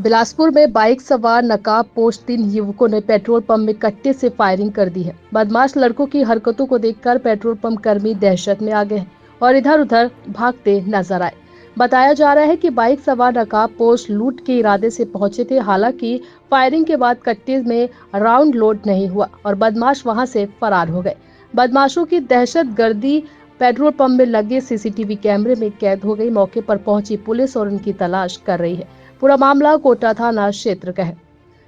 बिलासपुर में बाइक सवार नकाबपोश 3 युवकों ने पेट्रोल पंप में कट्टे से फायरिंग कर दी है। बदमाश लड़कों की हरकतों को देखकर पेट्रोल पंप कर्मी दहशत में आ गए हैं और इधर उधर भागते नजर आए। बताया जा रहा है कि बाइक सवार नकाबपोश लूट के इरादे से पहुंचे थे। हालांकि फायरिंग के बाद कट्टे में राउंड लोड नहीं हुआ और बदमाश वहां से फरार हो गए। बदमाशों की दहशत गर्दी पेट्रोल पंप में लगे सीसीटीवी कैमरे में कैद हो गई। मौके पर पहुंची पुलिस और उनकी तलाश कर रही है। पूरा मामला कोटा थाना क्षेत्र का है।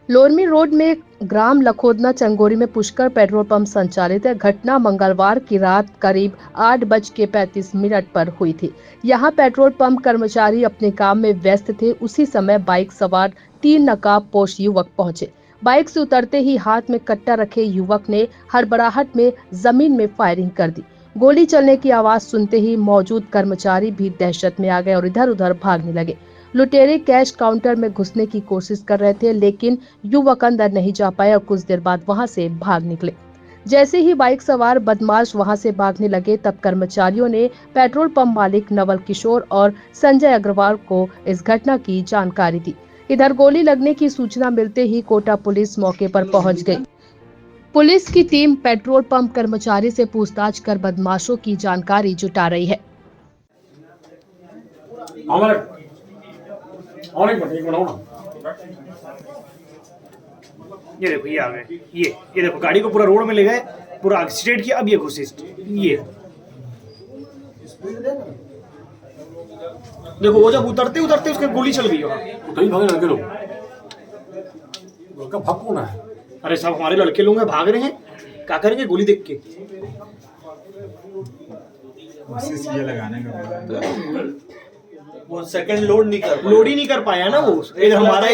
लोरमी रोड में ग्राम लखोदना चंगोरी में पुष्कर पेट्रोल पंप संचालित है। घटना मंगलवार की रात करीब 8:35 पर हुई थी। यहां पेट्रोल पंप कर्मचारी अपने काम में व्यस्त थे। उसी समय बाइक सवार 3 नकाबपोश युवक पहुंचे। बाइक से उतरते ही हाथ में कट्टा रखे युवक ने हड़बड़ाहट में जमीन में फायरिंग कर दी। गोली चलने की आवाज सुनते ही मौजूद कर्मचारी भी दहशत में आ गए और इधर उधर भागने लगे। लुटेरे कैश काउंटर में घुसने की कोशिश कर रहे थे, लेकिन युवक अंदर नहीं जा पाए और कुछ देर बाद वहां से भाग निकले। जैसे ही बाइक सवार बदमाश वहां से भागने लगे, तब कर्मचारियों ने पेट्रोल पंप मालिक नवल किशोर और संजय अग्रवाल को इस घटना की जानकारी दी। इधर गोली लगने की सूचना मिलते ही कोटा पुलिस मौके पर पहुंच गई। पुलिस की टीम पेट्रोल पंप कर्मचारी से पूछताछ कर बदमाशों की जानकारी जुटा रही है। और एक बनाओ ना। ये देखो ये आ गए। ये देखो गाड़ी को पूरा रोड में ले गए, पूरा एक्सीडेंट किया। अब ये घुसे। ये देखो वो जब उतरते उतरते उसके गोली चल गई वहां। कहीं भागे लड़के लोग। लड़का भाग कौन है? अरे सब हमारे लड़के लोग हैं, भाग रहे हैं। क्या करेंगे गोली देख के? ये लगाने का वो सेकंड लोड ही नहीं कर पाया ना वो। ये हमारा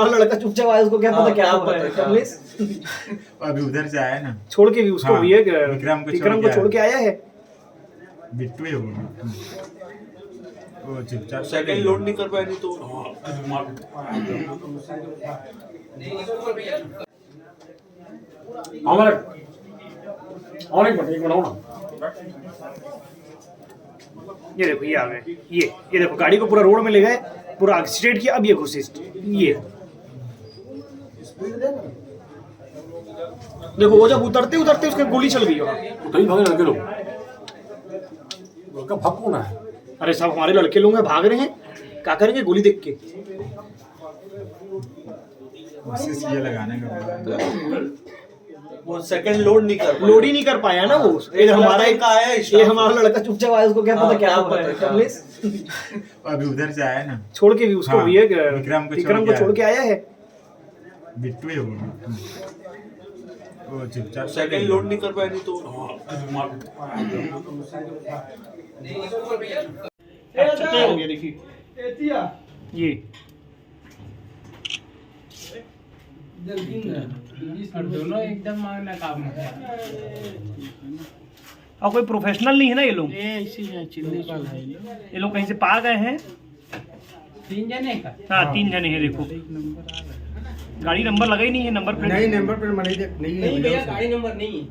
लड़का चुपचाप आया, उसको क्या पता क्या हुआ है। अभी उधर से आया ना, छोड़ के भी उसको हाँ, भी है विक्रम को छोड़ के आया है। बिट्टू ही होगा वो चुपचाप सेकंड लोड नहीं कर पाया, नहीं तो और एक बनाओ ना। ये देखो ये आ गए। ये देखो गाड़ी को पूरा रोड में ले गए, पूरा एक्सीडेंट किया। अब ये घुसे। ये देखो वो जब उतरते उतरते उसके गोली चल गई वहां। कहीं भागे लड़के लोग। लड़का भाग कौन है? अरे सब हमारे लड़के लोग हैं, भाग रहे हैं। क्या करेंगे गोली देख के? ये लगाने का वो सेकंड लोड ही नहीं कर पाया ना वो। ये हमारा लड़का चुपचाप आया, उसको क्या पता क्या हुआ है। अभी उधर से आया ना, छोड़ के भी उसको भी है विक्रम को छोड़ के आया है। बिट्टू ही होगा वो चुपचाप सेकंड लोड नहीं कर पाया, नहीं तो देखिए ये और दोनों एकदम काम है। और कोई प्रोफेशनल नहीं है ना ये लोग। ये लोग कहीं से पा गए हैं। 3 जने का। हाँ 3 जने हैं। देखो गाड़ी नंबर लगा ही नहीं है, नंबर प्लेट नहीं भैया गाड़ी नंबर नहीं है।